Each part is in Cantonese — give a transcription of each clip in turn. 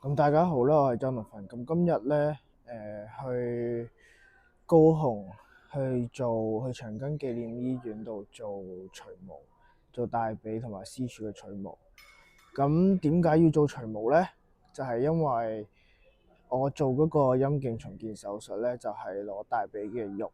咁大家好啦，我係張樂芬。咁今日咧，去高雄去長庚紀念醫院度做除毛，做大髀同埋私處嘅除毛。咁點解要做除毛咧？就係因為我做嗰個陰莖重建手術咧，就係攞大髀嘅肉，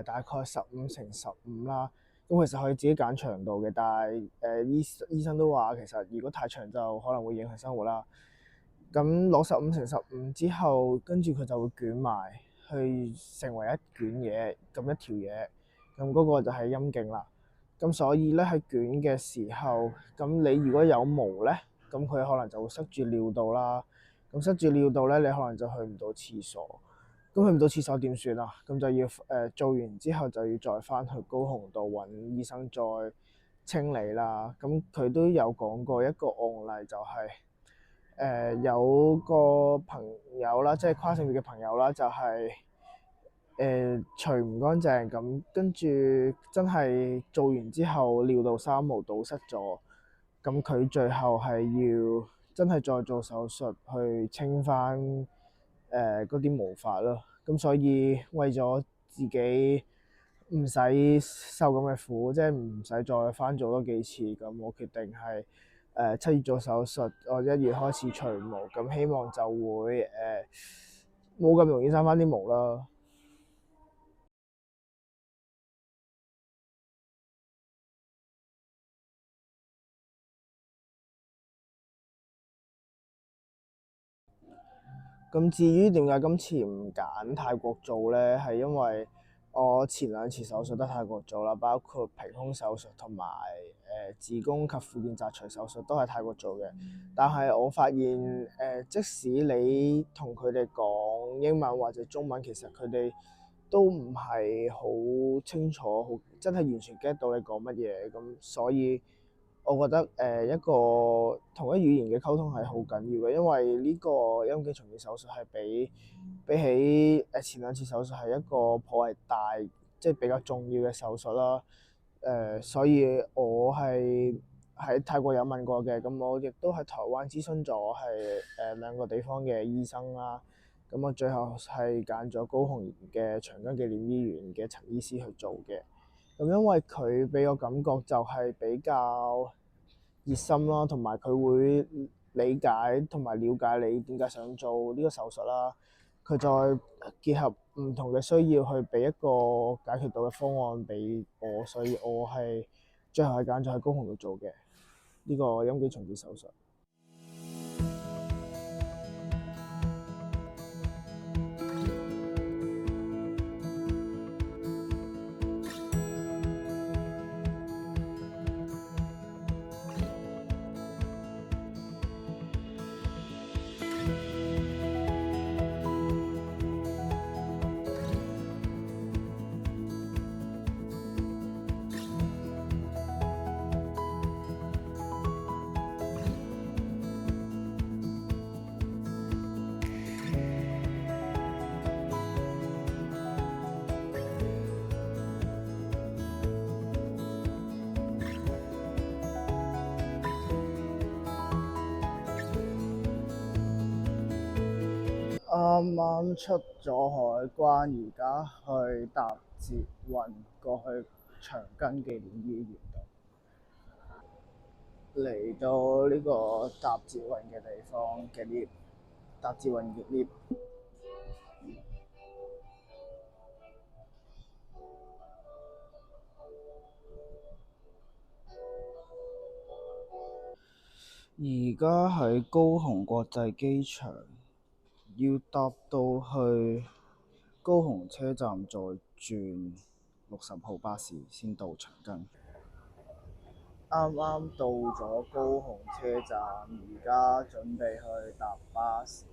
大概15×15啦。咁其實可以自己揀長度嘅，但係醫生都話其實如果太長就可能會影響生活啦。咁攞15×15之後，跟住佢就會捲埋去成為一卷嘢，咁一條嘢，咁嗰個就係陰莖啦。咁所以咧喺捲嘅時候，咁你如果有毛咧，咁佢可能就會塞住尿道啦。咁塞住尿道咧，你可能就去唔到廁所。咁去唔到廁所點算啊？咁就要做完之後就要再翻去高雄度揾醫生再清理啦。咁佢都有講過一個案例，就係有個朋友啦，即係跨性別嘅朋友啦，就係除唔乾淨咁，跟住真係做完之後尿道三毛堵塞咗，咁佢最後係要真係再做手術去清翻嗰啲毛髮咯。咁所以為咗自己唔使受咁嘅苦，即係唔使再翻做多幾次，咁我決定係7月做手術，我1月開始除毛，咁希望就會冇咁容易生翻啲毛啦。咁至於點解今次唔揀泰國做呢？係因為我前兩次手術都泰國做啦，包括平胸手術同埋子宮及附件摘除手術都係泰國做嘅。但係我發現即使你同佢哋講英文或者中文，其實佢哋都唔係好清楚，好真係完全 get 到你講乜嘢。咁所以我覺得一個同一語言嘅溝通係好緊要嘅，因為呢個陰莖重建手術係比起前兩次手術係一個頗為大，即係比較重要嘅手術啦。所以我係喺泰國有問過嘅，咁我亦都喺台灣諮詢咗係兩個地方嘅醫生啦。咁我最後係揀咗高雄嘅長庚紀念醫院嘅陳醫師去做嘅。咁因為佢俾我感覺就係比較熱心啦，同埋佢會理解同埋了解你點解想做呢個手術啦。佢再結合唔同嘅需要去俾一個解決到嘅方案俾我，所以我係最後係揀咗喺高雄度做嘅呢個陰莖重建手術。啱啱出咗海關，而家去搭捷運過去長庚紀念醫院度。嚟到呢個搭捷運嘅地方嘅 lift，搭捷運嘅 lift。而家喺高雄國際機場，要搭到去高雄車站再轉60號巴士先到長庚。啱啱到咗高雄車站，而家準備去搭巴士。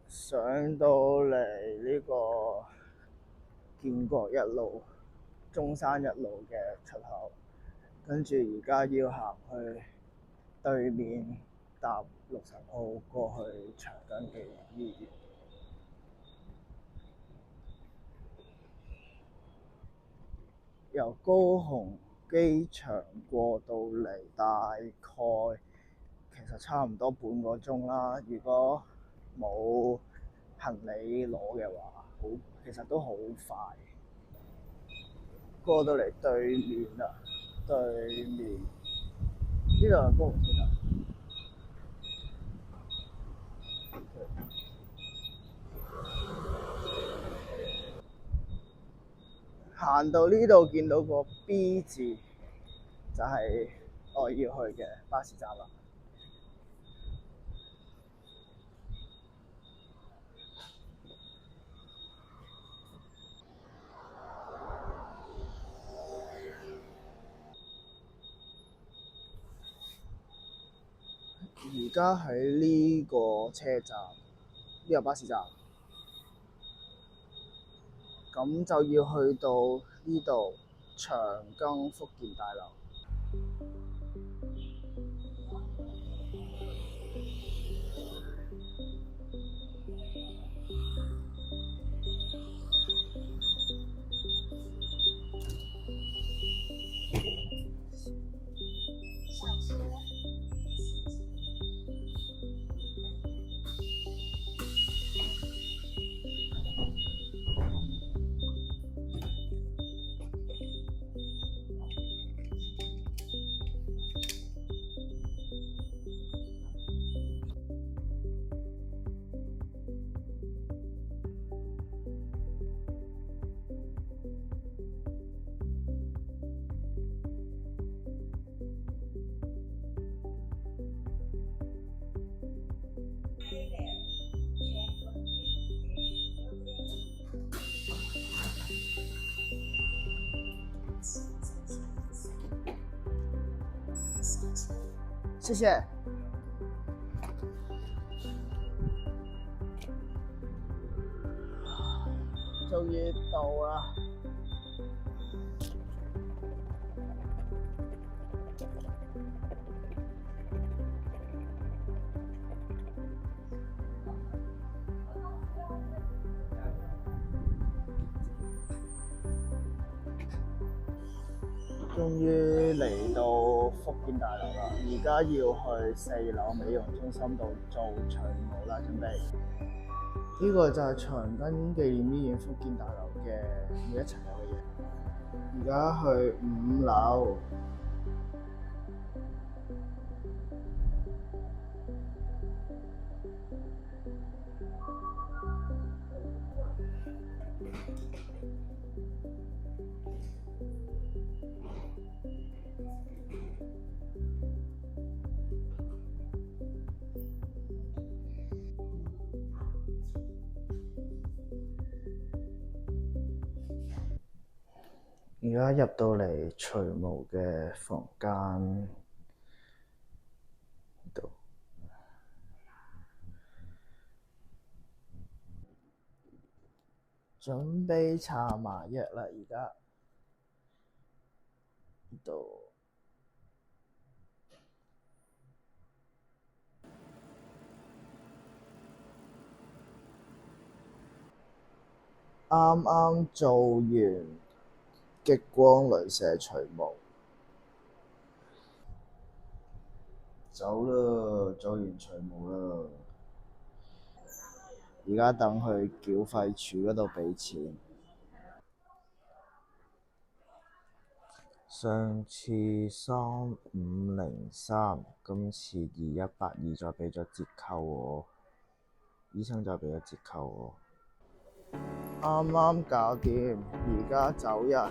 上到嚟呢個建國一路、中山一路嘅出口，跟住而家要行去對面搭60號過去長庚嘅醫院。由高雄機場過到嚟大概其實差唔多半個鐘啦。如果冇行李攞嘅話，其實都好快。過到嚟對面啦，對面呢度係高雄車站。行到呢度見到個 B 字，就係我要去嘅巴士站啦。而家喺呢個車站，呢個巴士站，咁就要去到呢度長庚福建大樓。謝謝。終於到啦！終於嚟到福建大樓啦！而家要去4樓美容中心度做除毛啦，準備。呢個就係長庚紀念醫院福建大樓嘅每一層有嘅嘢。而家去5樓。而家入到嚟除毛嘅房間度，準備搽麻藥啦！而家呢度啱啱做完激光鐳射除毛，走啦！做完除毛啦，而家等去繳費處嗰度畀錢。上次3503，今次2182，再畀咗折扣我，醫生再畀咗折扣我。啱啱搞掂，而家走人。